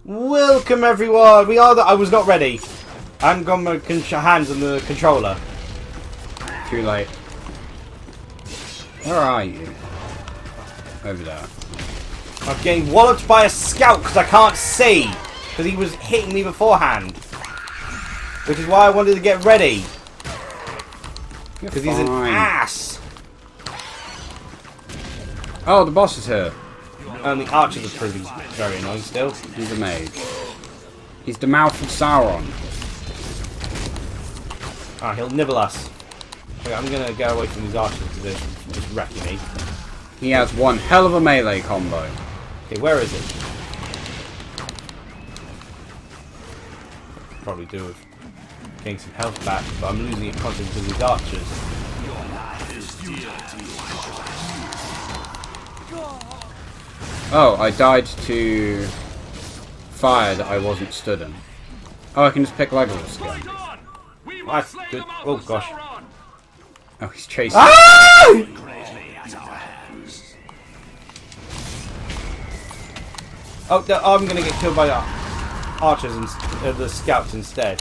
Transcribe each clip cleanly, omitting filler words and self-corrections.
Welcome everyone. We are. I was not ready. I hadn't got my hands on the controller. Too late. Where are you? Over there. I'm getting walloped by a scout because I can't see. Because he was hitting me beforehand. Which is why I wanted to get ready. Because he's an ass. Oh, the boss is here. And the archers are proving very annoying still. He's a mage. He's the mouth of Sauron. Ah, he'll nibble us. Okay, I'm going to go away from these archers because they're just wrecking me. He has one hell of a melee combo. Okay, where is it? Probably do with getting some health back, but I'm losing it constantly to these archers. Oh, I died to fire that I wasn't stood in. Oh, I can just pick Legolas again. That's good. Oh gosh. Oh, he's chasing. Ah! Oh, no, I'm going to get killed by the archers and the scouts instead.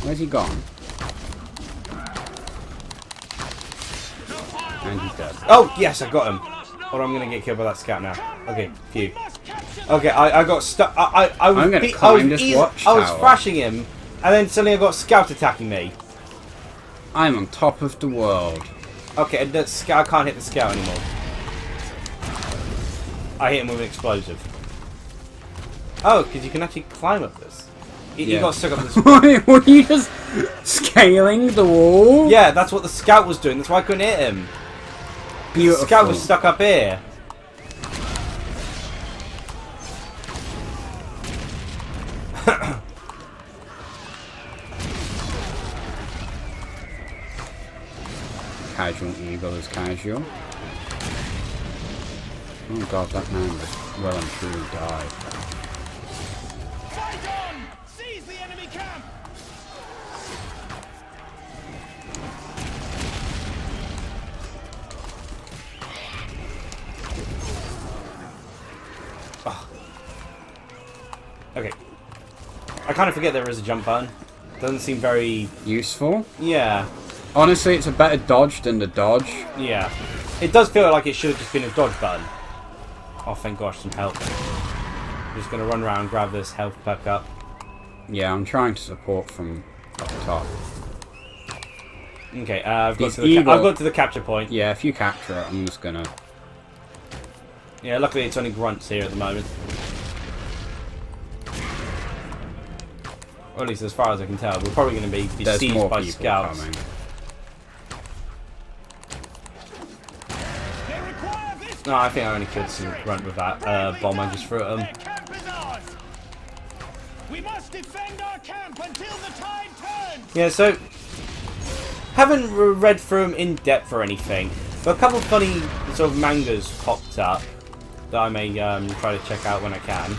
Where's he gone? And he's dead. Oh, yes, I got him. Or I'm going to get killed by that scout now. Okay, phew. Okay, I got stuck. I was, I'm going to climb this watchtower. I was thrashing him, and then suddenly I got scout attacking me. I'm on top of the world. Okay, and I can't hit the scout anymore. I hit him with an explosive. Oh, because you can actually climb up this. You got stuck up this. Were you just scaling the wall? Yeah, that's what the scout was doing. That's why I couldn't hit him. Beautiful. The scout was stuck up here. Casual eagle is casual. Oh god, that man was well and truly died. Seize the enemy camp! Oh. Okay. I kind of forget there is a jump button. Doesn't seem very useful. Yeah. Honestly, it's a better dodge than the dodge. Yeah. It does feel like it should have just been a dodge button. Oh, thank gosh, some help. I'm just going to run around and grab this health back up. Yeah, I'm trying to support from up the top. Okay, I've got to the capture point. Yeah, if you capture it, I'm just gonna... Yeah, luckily it's only grunts here at the moment. Or at least as far as I can tell. We're probably going to be besieged by scouts. Coming. No, I think I only killed some grunt with that bomb I just threw at him. We must defend our camp until the tide turns. Yeah, so haven't read through them in depth or anything, but a couple of funny sort of mangas popped up that I may try to check out when I can.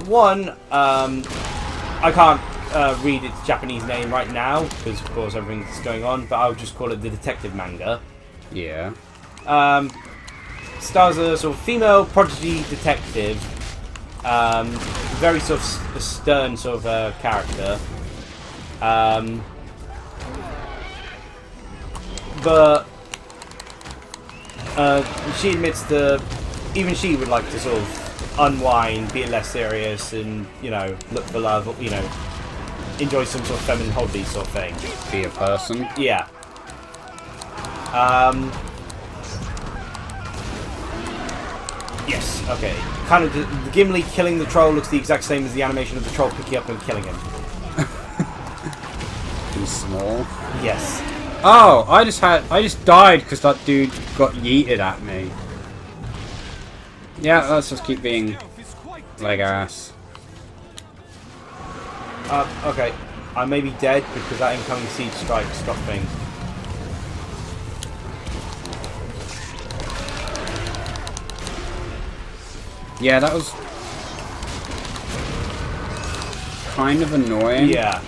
One, I can't read its Japanese name right now because, of course, everything's going on. But I'll just call it the detective manga. Yeah. Stars a sort of female prodigy detective. Very sort of stern sort of character. But she admits that even she would like to sort of unwind, be less serious, and look for love. Enjoy some sort of feminine hobby sort of thing. Be a person. Yeah. Yes. Okay. Kind of the Gimli killing the troll looks the exact same as the animation of the troll picking up and killing him. He's small. Yes. Oh, I just died because that dude got yeeted at me. Yeah, let's just keep being leg ass. Okay. I may be dead because that incoming siege strike stopped things. Yeah, that was kind of annoying. Yeah.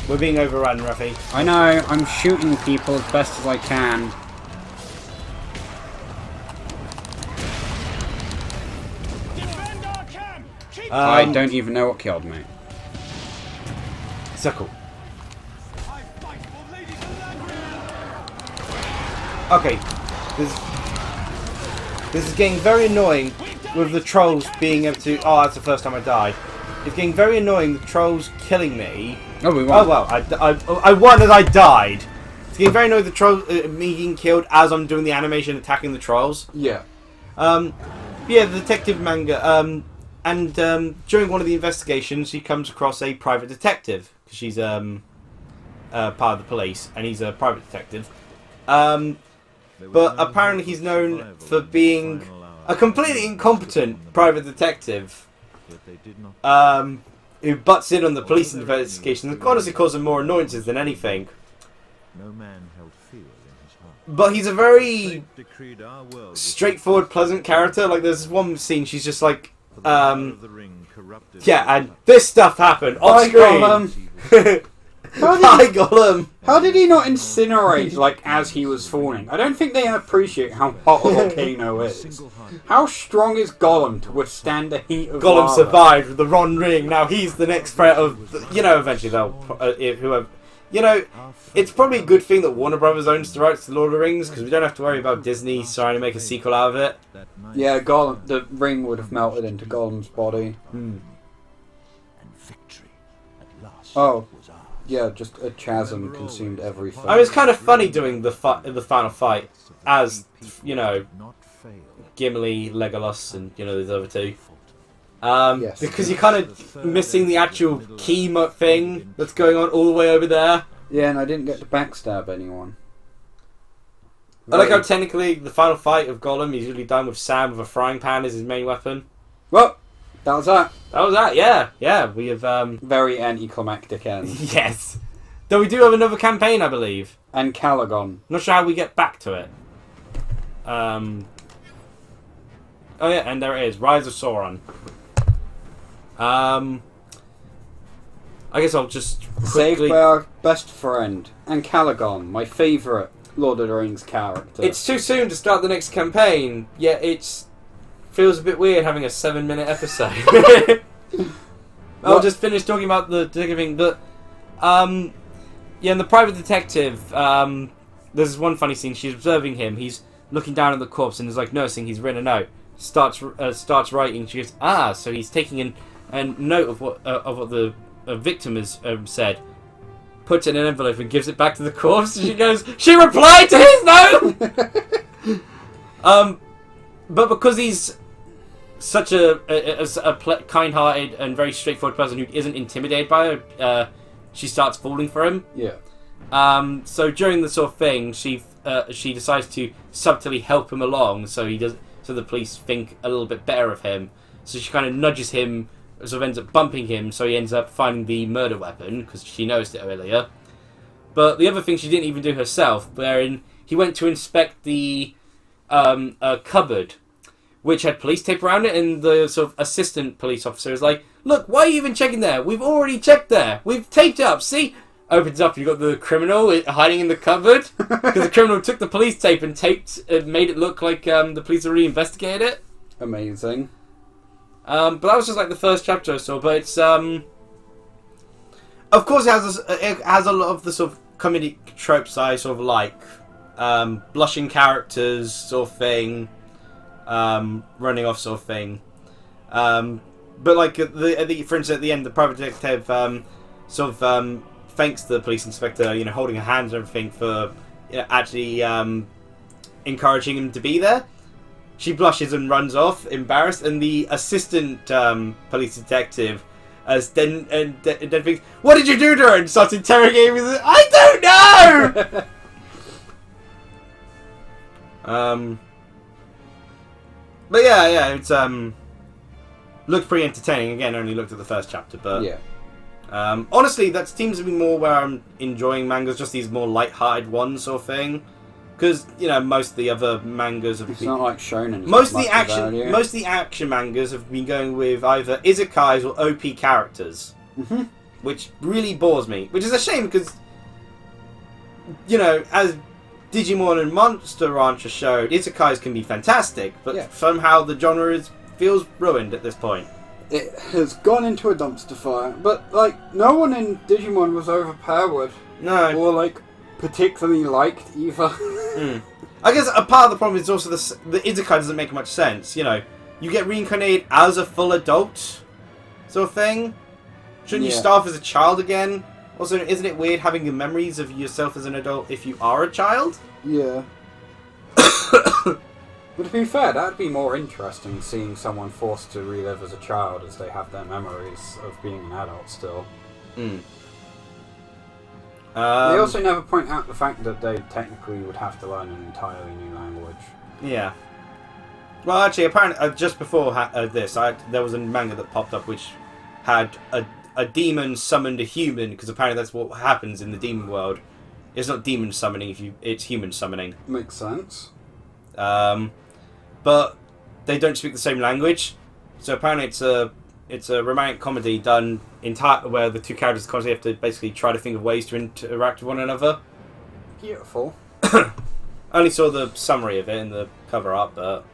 We're being overrun, Ruffy. I know, I'm shooting people as best as I can. I don't even know what killed me. Circle. I fight for Lady Galadriel! Okay, this is getting very annoying with the trolls being able to... Oh, that's the first time I died. It's getting very annoying, the trolls killing me. Oh, we won. Oh, well, I won as I died. It's getting very annoying, the trolls, me getting killed as I'm doing the animation attacking the trolls. Yeah. Yeah, the detective manga. And during one of the investigations, she comes across a private detective. Because she's part of the police, and he's a private detective. But apparently he's known for being a completely incompetent private detective who butts in on the police investigation and honestly causes more annoyances than anything. But he's a very straightforward, pleasant character. Like, there's one scene, she's just like, yeah, and this stuff happened off screen. Hi, Gollum! How did he not incinerate, like, as he was falling? I don't think they appreciate how hot a volcano is. How strong is Gollum to withstand the heat of Gollum lava? survived with the Ron Ring. Now he's the next threat of... You know, eventually they'll... whoever... You know, it's probably a good thing that Warner Brothers owns the rights to Lord of the Rings, because we don't have to worry about Disney trying to make a sequel out of it. Yeah, Gollum, the ring would have melted into Gollum's body. Oh, yeah, just a chasm consumed everything. I mean, it's kind of funny doing the final fight as, you know, Gimli, Legolas, and, you know, these other two. Yes. Because you're kind of missing the actual key thing that's going on all the way over there. Yeah, and I didn't get to backstab anyone. I like how technically the final fight of Gollum is usually done with Sam with a frying pan as his main weapon. Well, that was that. That was that, yeah. Yeah, we have... Very anticlimactic end. Yes. Though we do have another campaign, I believe. And Calagon. Not sure how we get back to it. Oh yeah, and there it is. Rise of Sauron. I guess I'll just Saved quickly... by our best friend. And Calagon, my favourite Lord of the Rings character. It's too soon to start the next campaign, yet it's... Feels a bit weird having a 7-minute episode. I'll just finish talking about the detective thing, but... yeah, and the private detective, there's this one funny scene, she's observing him, he's looking down at the corpse and is like noticing he's written a note. Starts writing, she goes, so he's taking a note of what the victim has said, puts it in an envelope and gives it back to the corpse, and she goes, she replied to his note! But because he's such a kind-hearted and very straightforward person who isn't intimidated by her, she starts falling for him. Yeah. So during the sort of thing, she decides to subtly help him along, so the police think a little bit better of him. So she kind of nudges him, sort of ends up bumping him, so he ends up finding the murder weapon because she noticed it earlier. But the other thing she didn't even do herself, wherein he went to inspect the cupboard, which had police tape around it, and the sort of assistant police officer is like, look, why are you even checking there? We've already checked there. We've taped it up. See? Opens up, you've got the criminal hiding in the cupboard, because the criminal took the police tape and made it look like the police already investigated it. Amazing. But that was just like the first chapter or so, but it's, of course it has a lot of the sort of comedy tropes I sort of like. Blushing characters sort of thing, running off sort of thing. But like for instance, at the end, the private detective thanks the police inspector, holding her hands and everything for actually encouraging him to be there. She blushes and runs off, embarrassed, and the assistant police detective then thinks, "What did you do to her?" and starts interrogating him. I don't know. But yeah, it's looked pretty entertaining. Again, only looked at the first chapter, but yeah. Honestly, that seems to be more where I'm enjoying mangas, just these more light-hearted ones sort of thing. Because most of the other mangas have been not like shonen. Most of the action mangas have been going with either isekais or OP characters, which really bores me. Which is a shame because, as Digimon and Monster Rancher showed, isekais can be fantastic, but somehow the genre feels ruined at this point. it has gone into a dumpster fire. But, like, no one in Digimon was overpowered. No. Or, like, particularly liked either. I guess a part of the problem is also the Isekai doesn't make much sense. You know, you get reincarnated as a full adult sort of thing. Shouldn't you start off as a child again? Also, isn't it weird having the memories of yourself as an adult if you are a child? Yeah. But to be fair, that'd be more interesting, seeing someone forced to relive as a child as they have their memories of being an adult still. They also never point out the fact that they technically would have to learn an entirely new language. Yeah. Well, actually, apparently, just before this, there was a manga that popped up which had a demon summoned a human, because apparently that's what happens in the demon world. It's not demon summoning, it's human summoning. Makes sense. But they don't speak the same language, so apparently it's a romantic comedy done where the two characters constantly have to basically try to think of ways to interact with one another. Beautiful. I only saw the summary of it in the cover art, but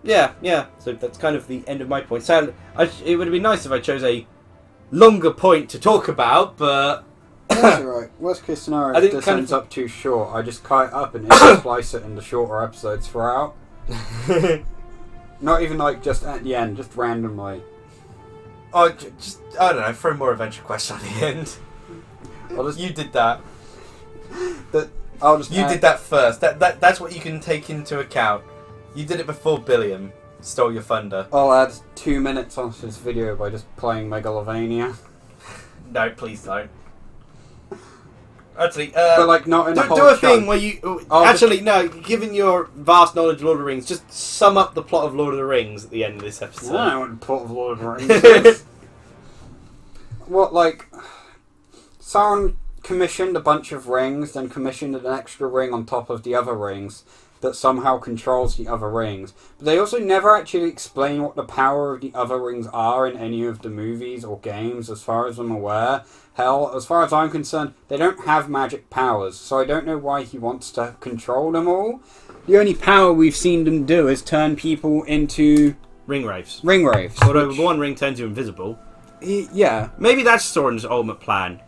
yeah. So that's kind of the end of my point. So it would have been nice if I chose a longer point to talk about, but that's alright. Worst case scenario, if this ends up too short, I just cut it up and splice it into shorter episodes throughout. Not even like just at the end, just randomly. Oh, just I don't know, throw more Adventure Quest on the end. You did that. You did that first. That's what you can take into account. You did it before Billiam stole your thunder. I'll add 2 minutes onto this video by just playing Megalovania. No, please don't. Actually, but like not in do a thing where you no. Given your vast knowledge of Lord of the Rings, just sum up the plot of Lord of the Rings at the end of this episode. I don't know what the plot of Lord of the Rings is. What, like, someone commissioned a bunch of rings, then commissioned an extra ring on top of the other rings that somehow controls the other rings. But they also never actually explain what the power of the other rings are in any of the movies or games, as far as I'm aware. Hell, as far as I'm concerned, they don't have magic powers, so I don't know why he wants to control them all. The only power we've seen them do is turn people into ring wraiths. Although one ring turns you invisible. Yeah. Maybe that's Soren's ultimate plan.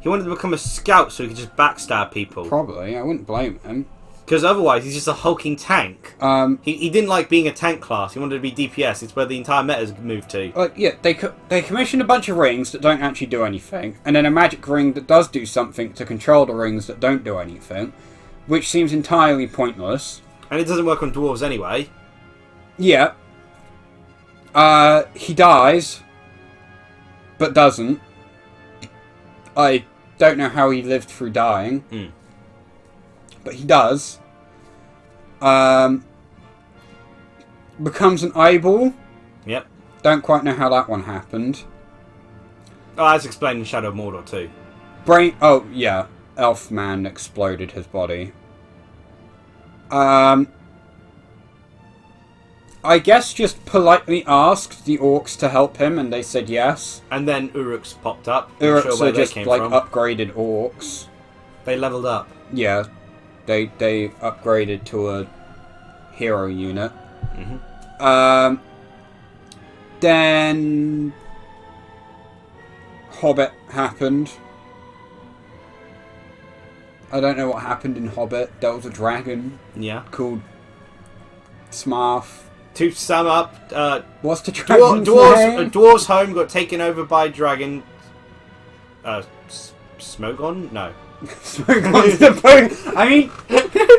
He wanted to become a scout so he could just backstab people. Probably. I wouldn't blame him. Because otherwise he's just a hulking tank. He didn't like being a tank class. He wanted to be DPS. It's where the entire meta's moved to. Yeah, they commissioned a bunch of rings that don't actually do anything, and then a magic ring that does do something to control the rings that don't do anything, which seems entirely pointless. And it doesn't work on dwarves anyway. Yeah. He dies, but doesn't. I don't know how he lived through dying. But he does. Becomes an eyeball. Yep. Don't quite know how that one happened. Oh, that's explained in Shadow of Mordor too. Oh, yeah. Elfman exploded his body. I guess just politely asked the orcs to help him, and they said yes. And then Uruks popped up. Uruks are just like upgraded orcs. They leveled up. Yeah. They upgraded to a hero unit. Then Hobbit happened. I don't know what happened in Hobbit. There was a dragon. Yeah. Called Smarth. To sum up, what's the dragon's name? Dwarves' home got taken over by dragon. Smogon? No. Smogon's the point. I mean,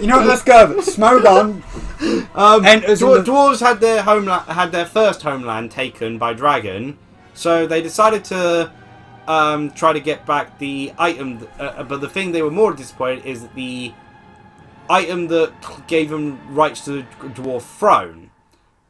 you know what? Let's go. Smogon. Dwarves had their first homeland taken by dragon, so they decided to try to get back the item. But the thing they were more disappointed is that the item that gave them rights to the dwarf throne,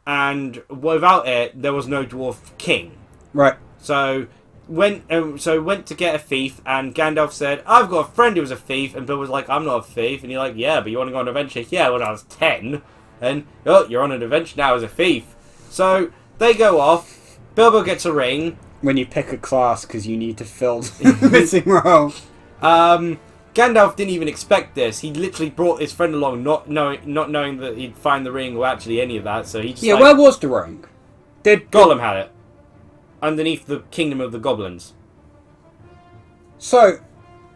and without it, there was no dwarf king. Right. So went to get a thief, and Gandalf said, "I've got a friend who was a thief," and Bill was like, "I'm not a thief," and you're like, "Yeah, but you want to go on an adventure?" "Yeah, when I was 10. And, "Oh, you're on an adventure now as a thief." So they go off. Bilbo gets a ring. When you pick a class because you need to fill the missing role. Gandalf didn't even expect this. He literally brought his friend along, not knowing that he'd find the ring or actually any of that. So he just where was the ring? Gollum had it underneath the kingdom of the goblins. So,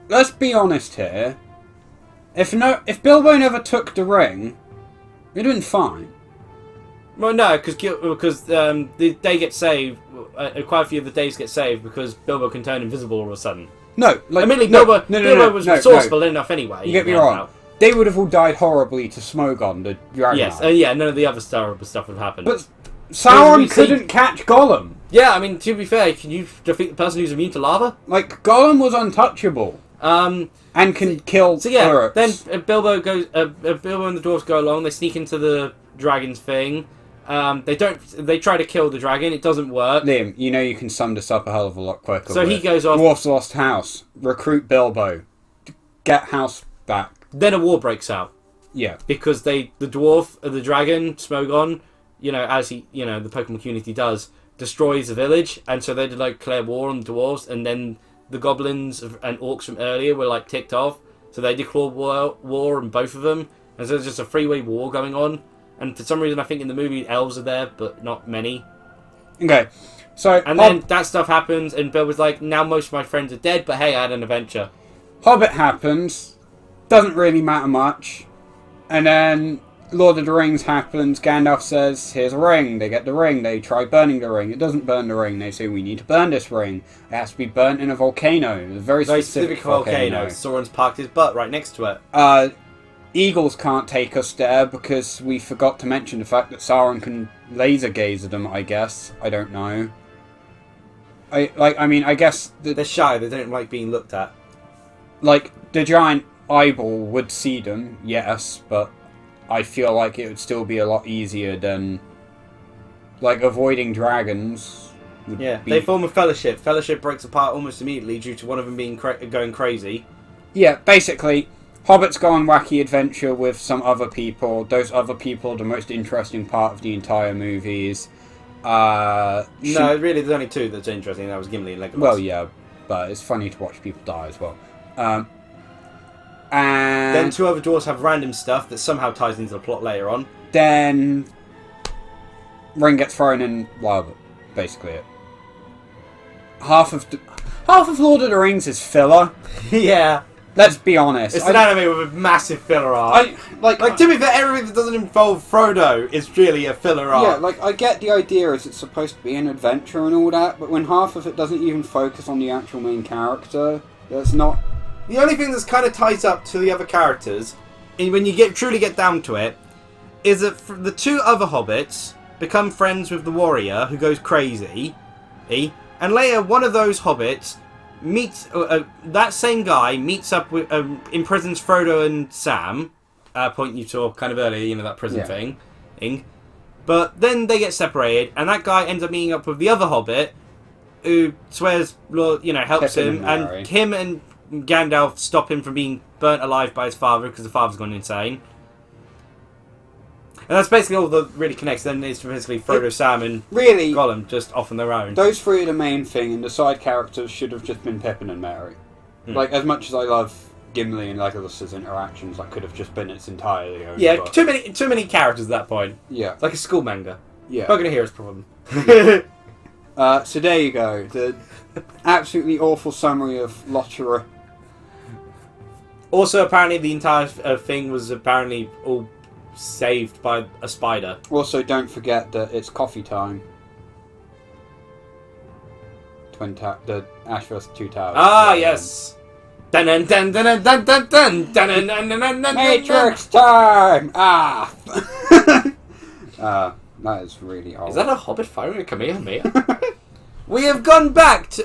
let's be honest here. If Bilbo never took the ring, it'd been fine. Well, no, because they get saved. Quite a few of the days get saved because Bilbo can turn invisible all of a sudden. No, like admittedly, Bilbo was resourceful enough anyway. You get me wrong. They would have all died horribly to Smogon, the dragon. Yes, none of the other terrible stuff would have happened. But Sauron couldn't catch Gollum. Yeah, I mean, to be fair, can you defeat the person who's immune to lava? Like, Gollum was untouchable. And can kill turrets. Then Bilbo and the dwarves go along. They sneak into the dragon's thing. They try to kill the dragon. It doesn't work. Liam, you know you can sum this up a hell of a lot quicker. So he goes off. Dwarf's lost house. Recruit Bilbo. Get house back. Then a war breaks out. Yeah. Because the dwarf, the dragon, Smogon, as the Pokemon community does, destroys the village, and so they declare war on the dwarves, and then the goblins and orcs from earlier were ticked off, so they declare war on both of them, and so there's just a three-way war going on. And for some reason, I think in the movie, elves are there, but not many. Okay, so and then that stuff happens, and Bill was like, "Now most of my friends are dead, but hey, I had an adventure." Hobbit happens, doesn't really matter much, and then Lord of the Rings happens. Gandalf says, "Here's a ring." They get the ring. They try burning the ring. It doesn't burn the ring. They say, "We need to burn this ring. It has to be burnt in a volcano, a very specific volcano." Sauron's parked his butt right next to it. Eagles can't take us there because we forgot to mention the fact that Sauron can laser gaze at them, I guess. I don't know. I guess... They're shy, they don't like being looked at. Like, the giant eyeball would see them, yes, but I feel like it would still be a lot easier than... Like, avoiding dragons would be... They form a fellowship. Fellowship breaks apart almost immediately due to one of them being going crazy. Yeah, basically... Hobbits go on wacky adventure with some other people. Those other people are the most interesting part of the entire movies. No, really, there's only two that's interesting. That was Gimli and Legolas. Well, yeah, but it's funny to watch people die as well. And then two other dwarves have random stuff that somehow ties into the plot later on. Then ring gets thrown in lava. Basically, it. Half of Lord of the Rings is filler. Yeah. Let's be honest. It's an anime with a massive filler arc. To be fair, everything that doesn't involve Frodo is really a filler arc. Yeah, I get the idea is it's supposed to be an adventure and all that, but when half of it doesn't even focus on the actual main character, that's not... The only thing that's kind of ties up to the other characters, and when you truly get down to it, is that the two other hobbits become friends with the warrior who goes crazy, and later one of those hobbits meets that same guy meets up with imprisons Frodo and Sam. Point you to kind of earlier, that prison thing. But then they get separated, and that guy ends up meeting up with the other hobbit, who swears, helps him, and him and Gandalf stop him from being burnt alive by his father because the father's gone insane. And that's basically all that really connects. Then it's basically Frodo, Sam, and Gollum just off on their own. Those three are the main thing, and the side characters should have just been Pippin and Merry. As much as I love Gimli and Legolas's interactions, that could have just been its entirely own book. too many characters at that point. Yeah. It's like a school manga. Yeah. Not gonna hear his problem. So there you go. The absolutely awful summary of Lotterer. Also, apparently the entire thing was apparently all saved by a spider. Also, don't forget that it's coffee time. The Ash vs. Two Towers. Ah, yes. Dun dun dun dun dun dun dun dun dun dun dun. Matrix time. That is really old. Is that a hobbit firing a Kamehameha? We have gone back to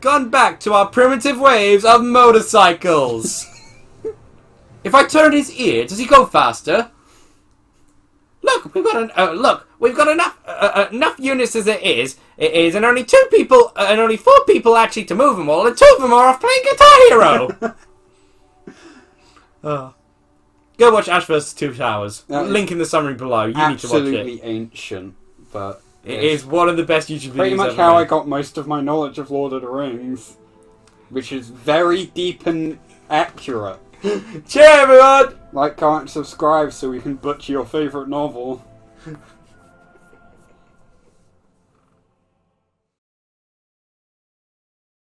gone back to our primitive ways of motorcycles. If I turn his ear, does he go faster? Look, we've got enough units as it is, and only 4 people actually to move them all, and 2 of them are off playing Guitar Hero. Go watch Ash vs. Two Towers. Link in the summary below. You need to watch it. Absolutely ancient, but it is one of the best YouTube videos. Pretty much how I got most of my knowledge of Lord of the Rings, which is very deep and accurate. Cheer everyone! Like, comment, subscribe so we can butcher your favourite novel.